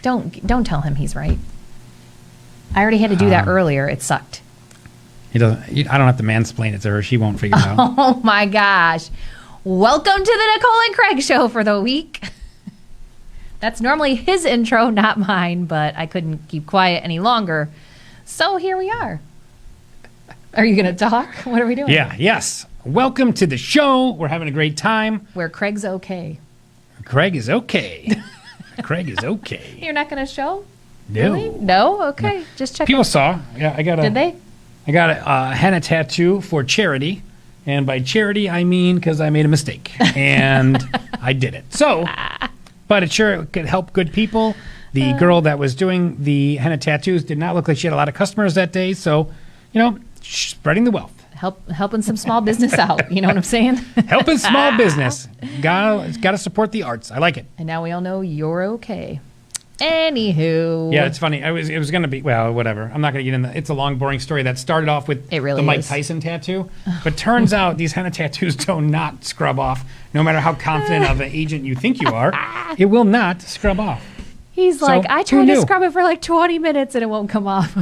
Don't tell him he's right. I already had to do that earlier. It sucked. He doesn't. I don't have to mansplain it to her. She won't figure it out. Oh my gosh! Welcome to the Nicole and Craig show for the week. That's normally his intro, not mine, but I couldn't keep quiet any longer. So here we are. Are you going to talk? What are we doing? Yeah, yes. Welcome to the show. We're having a great time. Where Craig's okay. Craig is okay. Craig is okay. You're not going to show? No. Really? No? Okay. No. Just check. People saw. Yeah, Did they? I got a henna tattoo for charity. And by charity, I mean because I made a mistake. And I did it. So... But it sure could help good people. The girl that was doing the henna tattoos did not look like she had a lot of customers that day. So, spreading the wealth. Helping some small business out. You know what I'm saying? Helping small business. Gotta support the arts. I like it. And now we all know you're okay. Anywho. Yeah, it's funny. It was going to be, well, whatever. I'm not going to get in it's a long, boring story that started off with the Mike Tyson tattoo. But turns out these henna tattoos do not scrub off. No matter how confident of an agent you think you are, it will not scrub off. He's like, I tried to scrub it for like 20 minutes and it won't come off.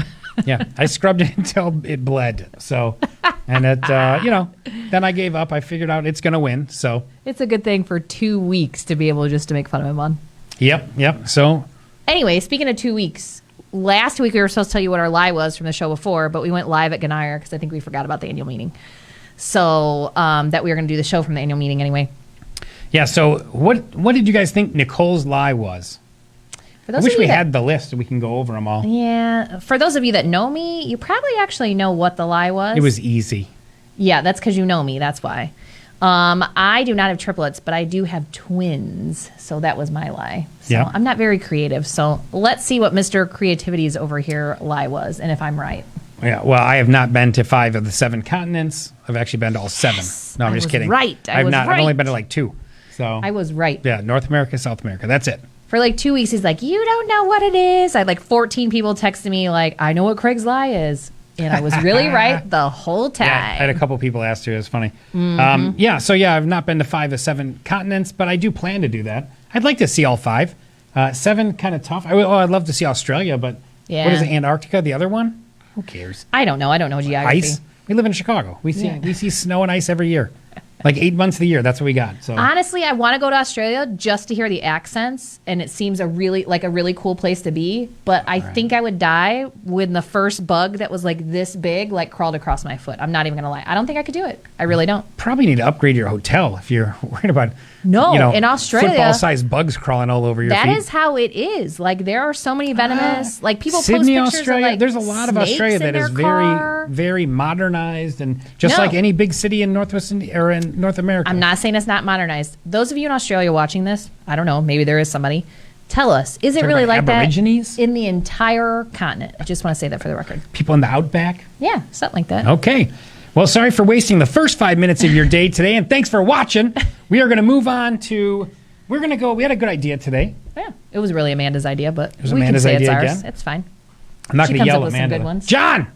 Yeah, I scrubbed it until it bled. So, and it, then I gave up. I figured out it's going to win. So it's a good thing for 2 weeks to be able just to make fun of him on. Yep. So anyway, speaking of 2 weeks, last week we were supposed to tell you what our lie was from the show before, but we went live at Ganyer because I think we forgot about the annual meeting. So that we were going to do the show from the annual meeting anyway. Yeah, so what did you guys think Nicole's lie was? I wish we had the list so we can go over them all. Yeah. For those of you that know me, you probably actually know what the lie was. It was easy. Yeah, that's because you know me. That's why. I do not have triplets, but I do have twins. So that was my lie. So yeah. I'm not very creative. So let's see what Mr. Creativity's over here lie was and if I'm right. Yeah, well, I have not been to 5 of the 7 continents. I've actually been to all 7. Yes, No, I'm just kidding. Right. I've only been to like 2. So I was right. Yeah, North America, South America. That's it. For like 2 weeks, he's like, you don't know what it is. I had like 14 people texting me like, I know what Craig's lie is. And I was really right the whole time. Yeah, I had a couple people ask too. It was funny. Mm-hmm. I've not been to 5 of 7 continents, but I do plan to do that. I'd like to see all 5. 7 kind of tough. I'd love to see Australia, but what is it, Antarctica, the other one? Who cares? I don't know. I don't know geography. Ice? We live in Chicago. We see snow and ice every year. Like 8 months of the year. That's what we got. So honestly, I want to go to Australia just to hear the accents, and it seems a really cool place to be. But I think I would die when the first bug that was like this big crawled across my foot. I'm not even gonna lie. I don't think I could do it. I really don't. Probably need to upgrade your hotel if you're worried about in Australia football-sized bugs crawling all over your feet. That is how it is. Like there are so many venomous. Like people Sydney, post pictures Australia. of like there's a lot of Australia that is very, very modernized and just like any big city in North America. I'm not saying it's not modernized. Those of you in Australia watching this, I don't know, maybe there is somebody. Tell us, is it really like that in the entire continent? I just want to say that for the record. People in the outback? Yeah, something like that. Okay. Well, sorry for wasting the first 5 minutes of your day today, and thanks for watching. We are going to move on to, we had a good idea today. Yeah, it was really Amanda's idea, but it was Amanda's idea it's ours. Again. It's fine. I'm not going to yell at Amanda. Some good ones. John!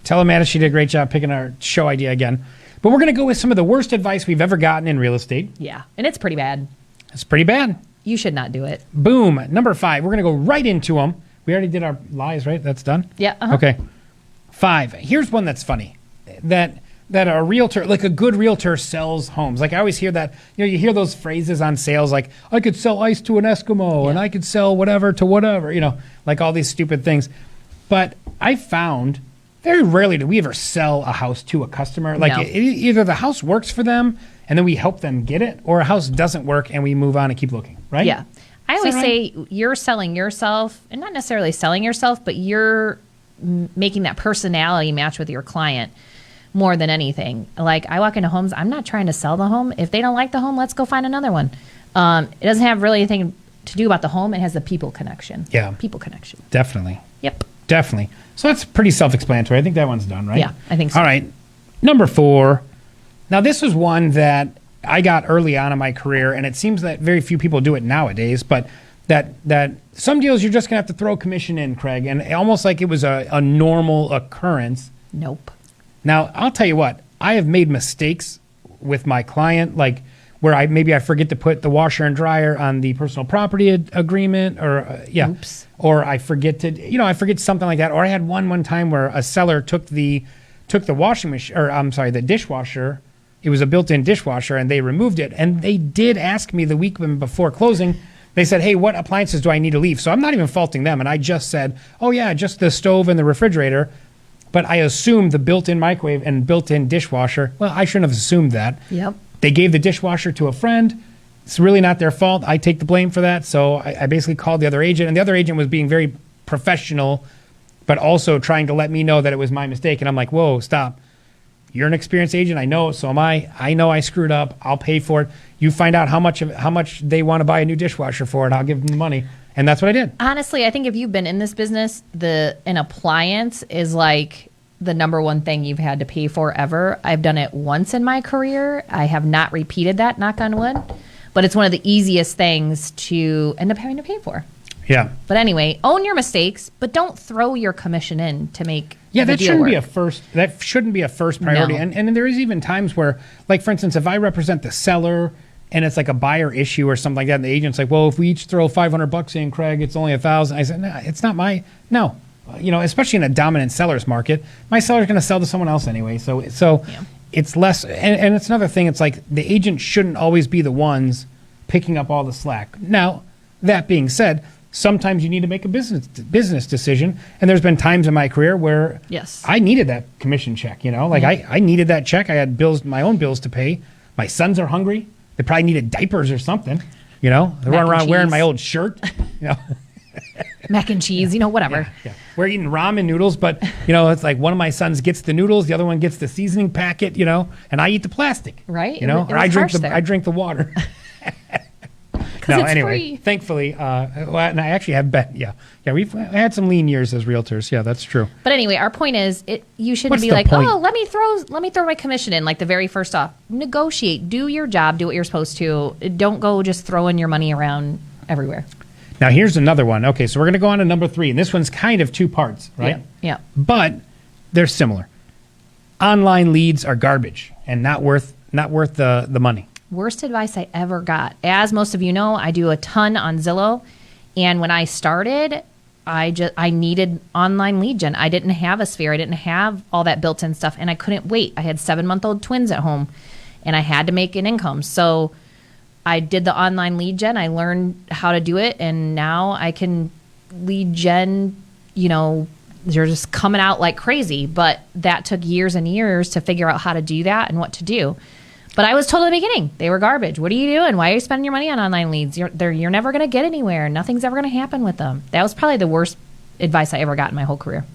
Tell Amanda she did a great job picking our show idea again. But we're going to go with some of the worst advice we've ever gotten in real estate. Yeah, and it's pretty bad. It's pretty bad. You should not do it. Boom. Number 5. We're going to go right into them. We already did our lies, right? That's done? Yeah. Okay. 5. Here's one that's funny. That a realtor, like a good realtor, sells homes. Like I always hear that, you hear those phrases on sales like, I could sell ice to an Eskimo and I could sell whatever to whatever, like all these stupid things. But I found very rarely do we ever sell a house to a customer. Like either the house works for them and then we help them get it, or a house doesn't work and we move on and keep looking, right? Yeah. I always say you're selling yourself, and not necessarily selling yourself, but you're making that personality match with your client more than anything. Like I walk into homes, I'm not trying to sell the home. If they don't like the home, let's go find another one. It doesn't have really anything to do about the home. It has the people connection. Yeah. People connection. Definitely. Yep. Definitely. So that's pretty self-explanatory. I think that one's done, right? Yeah, I think so. All right. Number 4. Now, this was one that I got early on in my career, and it seems that very few people do it nowadays, but that some deals you're just going to have to throw commission in, Craig, and almost like it was a normal occurrence. Nope. Now, I'll tell you what. I have made mistakes with my client, like where I forget to put the washer and dryer on the personal property agreement, or Oops. or I forget something like that. Or I had one time where a seller took the washing machine, or I'm sorry, the dishwasher. It was a built-in dishwasher, and they removed it. And they did ask me the week before closing. They said, hey, what appliances do I need to leave? So I'm not even faulting them. And I just said, oh, yeah, just the stove and the refrigerator. But I assumed the built-in microwave and built-in dishwasher. Well, I shouldn't have assumed that. Yep. They gave the dishwasher to a friend. It's really not their fault. I take the blame for that. So I basically called the other agent. And the other agent was being very professional, but also trying to let me know that it was my mistake. And I'm like, whoa, stop. You're an experienced agent. I know, so am I. I know I screwed up. I'll pay for it. You find out how much they want to buy a new dishwasher for it. I'll give them the money. And that's what I did. Honestly, I think if you've been in this business, an appliance is like the number one thing you've had to pay for ever. I've done it once in my career. I have not repeated that, knock on wood. But it's one of the easiest things to end up having to pay for. Yeah. But anyway, own your mistakes, but don't throw your commission in to make that shouldn't be a first. That shouldn't be a first priority. No. And there is even times where, like for instance, if I represent the seller and it's like a buyer issue or something like that, and the agent's like, well, if we each throw $500 in, Craig, it's only $1,000. I said, no, it's not no. Especially in a dominant seller's market, my seller's going to sell to someone else anyway. So Yeah. it's less. And it's another thing. It's like the agent shouldn't always be the ones picking up all the slack. Now, that being said, sometimes you need to make a business decision, and there's been times in my career where Yes. I needed that commission check. I needed that check. I had my own bills to pay. My sons are hungry. They probably needed diapers or something. They run around wearing my old shirt. Mac and cheese, whatever. Yeah. We're eating ramen noodles, but it's like one of my sons gets the noodles, the other one gets the seasoning packet, and I eat the plastic. Right. Or I drink the water. No, it's anyway, free. Thankfully, and I actually have been, we've had some lean years as realtors. Yeah, that's true. But anyway, our point is, you shouldn't What's be the like, point? oh, let me throw my commission in, like the very first off. Negotiate, do your job, do what you're supposed to. Don't go just throwing your money around everywhere. Now, here's another one. Okay, so we're going to go on to number 3, and this one's kind of 2 parts, right? Yeah. But they're similar. Online leads are garbage and not worth the money. Worst advice I ever got. As most of you know, I do a ton on Zillow. And when I started, I needed online lead gen. I didn't have a Sphere. I didn't have all that built-in stuff. And I couldn't wait. I had 7-month-old twins at home. And I had to make an income. So I did the online lead gen. I learned how to do it. And now I can lead gen, they're just coming out like crazy. But that took years and years to figure out how to do that and what to do. But I was told in the beginning, they were garbage. What are you doing? Why are you spending your money on online leads? You're never going to get anywhere. Nothing's ever going to happen with them. That was probably the worst advice I ever got in my whole career.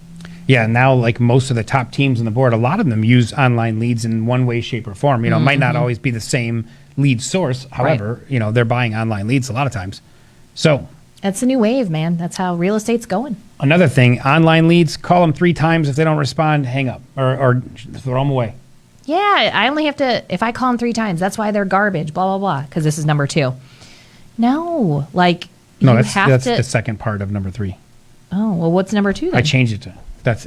Yeah, now like most of the top teams on the board, a lot of them use online leads in one way, shape, or form. It might not always be the same lead source. However, they're buying online leads a lot of times. So that's the new wave, man. That's how real estate's going. Another thing, online leads, call them 3 times. If they don't respond, hang up or throw them away. Yeah, I only have to, if I call them 3 times, that's why they're garbage, blah, blah, blah, because this is number 2. No, that's the second part of number 3. Oh, well, what's number 2 then? I changed it to,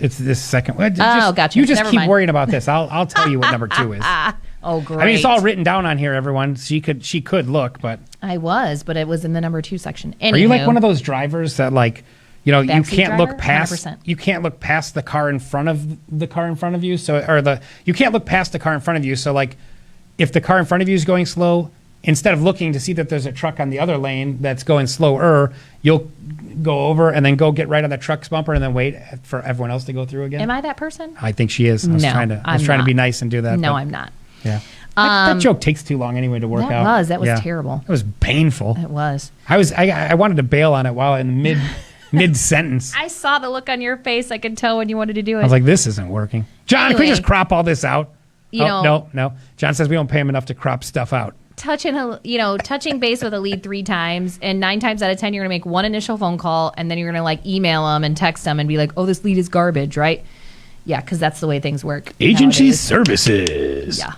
it's this second. Gotcha. You just Never keep mind. worrying about this. I'll tell you what number 2 is. Oh, great. I mean, it's all written down on here, everyone. She could look, but. I was, but it was in the number 2 section. Anywho, are you like one of those drivers that you Backseat can't look driver? past 100%. you can't look past the car in front of the car in front of you, you can't look past the car in front of you, so if the car in front of you is going slow, instead of looking to see that there's a truck on the other lane that's going slower, you'll go over and then go get right on the truck's bumper and then wait for everyone else to go through again. Am I that person? I think she is. I was trying to be nice and do that. No, but, I'm not. Yeah. That joke takes too long anyway to work out. That was terrible. It was painful. It was. I wanted to bail on it while in mid sentence. I saw the look on your face. I could tell when you wanted to do it. I was like, this isn't working. John, can we just crop all this out? No. John says we don't pay him enough to crop stuff out. Touching base with a lead 3 times, and 9 times out of 10, you're going to make one initial phone call, and then you're going to email them and text them and be like, oh, this lead is garbage, right? Yeah, because that's the way things work. Agency nowadays. Services. Yeah.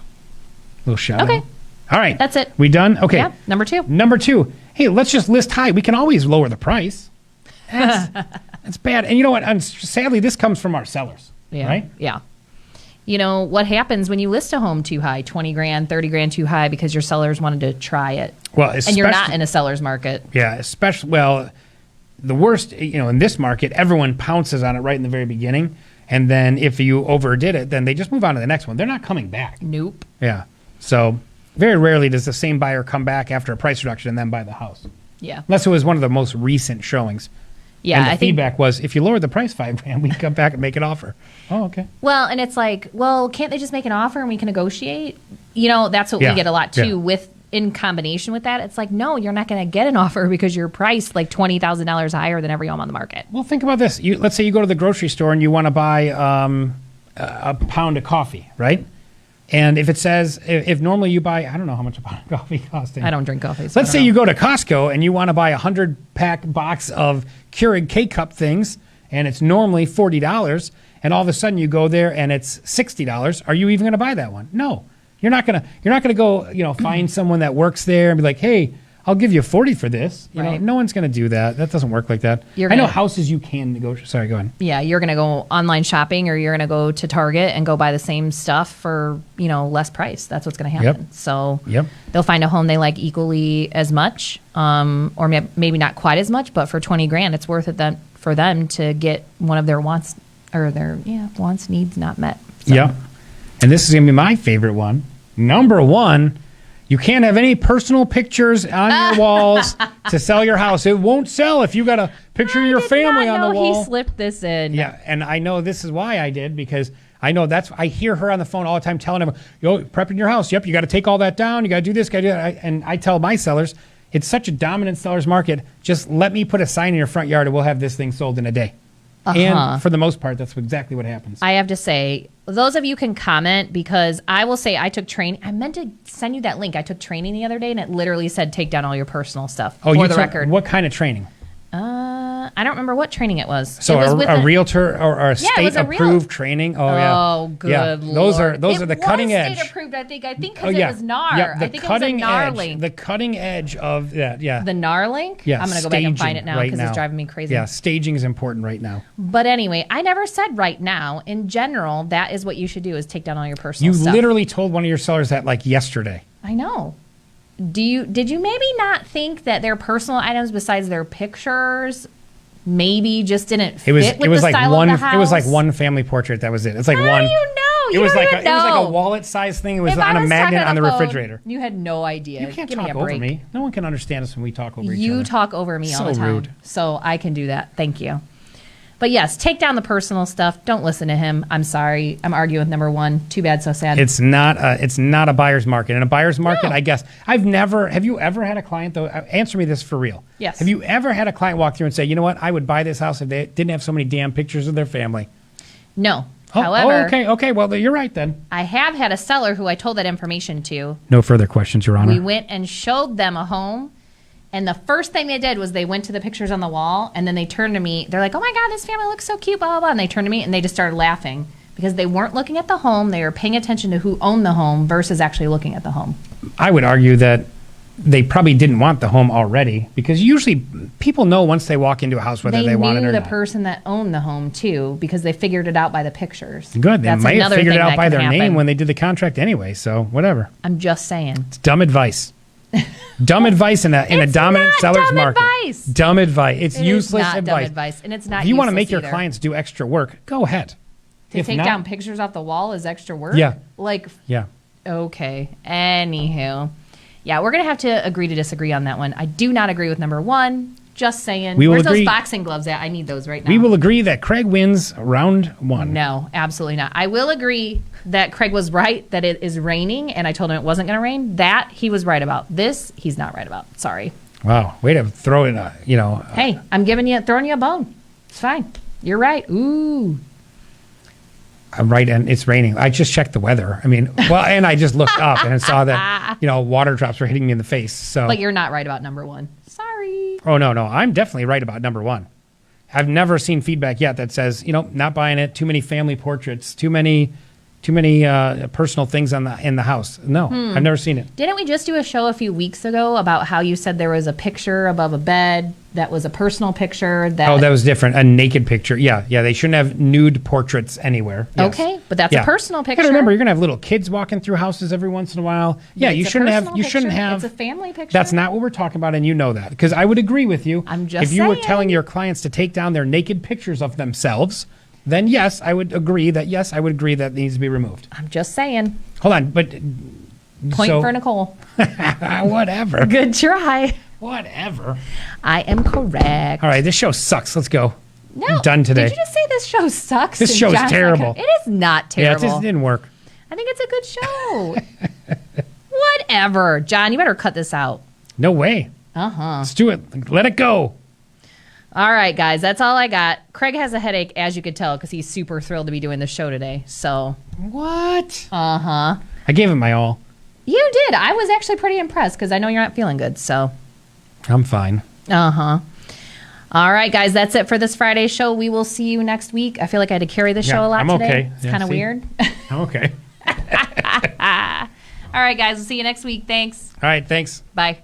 Little shout Okay. out. All right. That's it. We done? Okay. Yeah, number 2. Number 2. Hey, let's just list high. We can always lower the price. That's bad. And you know what? Sadly, this comes from our sellers. Yeah. Right? Yeah. You know, what happens when you list a home too high, 20 grand, 30 grand too high because your sellers wanted to try it? Well, and you're not in a seller's market. Yeah, especially, well, the worst, in this market, everyone pounces on it right in the very beginning. And then if you overdid it, then they just move on to the next one. They're not coming back. Nope. Yeah. So very rarely does the same buyer come back after a price reduction and then buy the house. Yeah. Unless it was one of the most recent showings. Yeah, and the feedback was, if you lower the price $5 grand, we come back and make an offer. Oh, okay. Well, and it's like, well, can't they just make an offer and we can negotiate? That's what we get a lot too. With in combination with that, it's like, no, you're not going to get an offer because you're priced like $20,000 higher than every home on the market. Well, think about this. Let's say you go to the grocery store and you want to buy a pound of coffee, right? And if it says, if normally you buy, I don't know how much a pound of coffee costs. I don't drink coffee. So let's say you go to Costco and you want to buy a 100-pack box of Keurig K-Cup things, and it's normally $40, and all of a sudden you go there and it's $60. Are you even going to buy that one? No. You're not gonna go, find someone that works there and be like, hey, I'll give you $40 for this. Right. No one's gonna do that. That doesn't work like that. I know houses you can negotiate. Sorry, go ahead. Yeah, you're gonna go online shopping, or you're gonna go to Target and go buy the same stuff for less price. That's what's gonna happen. Yep. So they'll find a home they like equally as much, or maybe not quite as much, but for 20 grand, it's worth it for them to get one of their wants or their wants, needs not met. So. Yeah. And this is going to be my favorite one. Number one, you can't have any personal pictures on your walls to sell your house. It won't sell if you got a picture of your family on the wall. He slipped this in. Yeah, and I know this is why I did, because I know I hear her on the phone all the time telling them, prepping your house. Yep, you got to take all that down. You got to do this, got to do that. And I tell my sellers, it's such a dominant seller's market. Just let me put a sign in your front yard and we'll have this thing sold in a day. And for the most part, that's exactly what happens. I have to say, those of you can comment, because I will say I took training. I meant to send you that link. I took training the other day, and it literally said take down all your personal stuff. Oh, for the record. What kind of training? I don't remember what training it was. So it was a realtor or a state-approved training? Oh, yeah. Oh, good Lord. Those are the cutting edge. State-approved, I think because it was NAR. Yeah, I think it was a NAR link. The cutting edge of that, yeah. The NAR link? Yeah, I'm going to go back and find it now because it's driving me crazy. Yeah, staging is important right now. But anyway, I never said right now. In general, that is what you should do, is take down all your personal stuff. You literally told one of your sellers that like yesterday. I know. Did you maybe not think that their personal items besides their pictures maybe just didn't fit with the style of the house? It was like one family portrait. That was it. It's like How one. do you know? It was like a wallet-sized thing. It was on a magnet on the refrigerator. You had no idea. You can't talk over me. No one can understand us when we talk over each other. You talk over me all the time. So rude. So I can do that. Thank you. But yes, take down the personal stuff. Don't listen to him. I'm sorry. I'm arguing with number one. Too bad, so sad. It's not a buyer's market. In a buyer's market, I guess. Have you ever had a client, though? Answer me this for real. Yes. Have you ever had a client walk through and say, you know what, I would buy this house if they didn't have so many damn pictures of their family? No. However, okay. Well, you're right then. I have had a seller who I told that information to. No further questions, Your Honor. We went and showed them a home. And the first thing they did was they went to the pictures on the wall, and then they turned to me. They're like, oh, my God, this family looks so cute, blah, blah, blah. And they turned to me, and they just started laughing because they weren't looking at the home. They were paying attention to who owned the home versus actually looking at the home. I would argue that they probably didn't want the home already, because usually people know once they walk into a house whether they want it or not. They knew the person that owned the home, too, because they figured it out by the pictures. Good. They might have figured it out by their happen. name when they did the contract anyway, so whatever. I'm just saying. It's dumb advice. Dumb advice in a dominant seller's market. Advice. Dumb advice. It's useless not advice. Dumb advice, and it's not. If you want to make either. your clients do extra work, go ahead. To take down pictures off the wall is extra work. Yeah. Yeah. Okay. Anywho, yeah, we're gonna have to agree to disagree on that one. I do not agree with number one. Just saying. Where's those boxing gloves at? I need those right now. We will agree that Craig wins round one. No, absolutely not. I will agree that Craig was right that it is raining, and I told him it wasn't going to rain. That he was right about. This he's not right about. Sorry. Wow, way to throw in a Hey, I'm throwing you a bone. It's fine. You're right. Ooh. I'm right, and it's raining. I just checked the weather. I mean, and I just looked up and saw that water drops were hitting me in the face. So, but you're not right about number one. Sorry. Oh no, I'm definitely right about number one. I've never seen feedback yet that says not buying it. Too many family portraits. Too many, personal things in the house. No, I've never seen it. Didn't we just do a show a few weeks ago about how you said there was a picture above a bed that was a personal picture? That was different. A naked picture. Yeah. They shouldn't have nude portraits anywhere. Yes. Okay, but that's a personal picture. You gotta remember, you're gonna have little kids walking through houses every once in a while. Yeah, you shouldn't have. It's a family picture. That's not what we're talking about, and you know that. Because I would agree with you. I'm just if you saying. were telling your clients to take down their naked pictures of themselves, then yes, I would agree that it needs to be removed. I'm just saying. Hold on, but Point for Nicole. Whatever. Good try. Whatever. I am correct. All right, this show sucks. Let's go. No, I'm done today. Did you just say this show sucks? This show is terrible. It is not terrible. Yeah, it didn't work. I think it's a good show. Whatever. John, you better cut this out. No way. Let's do it. Let it go. All right, guys, that's all I got. Craig has a headache, as you could tell, because he's super thrilled to be doing the show today. So. What? I gave it my all. You did. I was actually pretty impressed because I know you're not feeling good. So. I'm fine. All right, guys, that's it for this Friday show. We will see you next week. I feel like I had to carry the show a lot I'm today. Okay. It's kind of weird. I'm okay. All right, guys, we'll see you next week. Thanks. All right, thanks. Bye.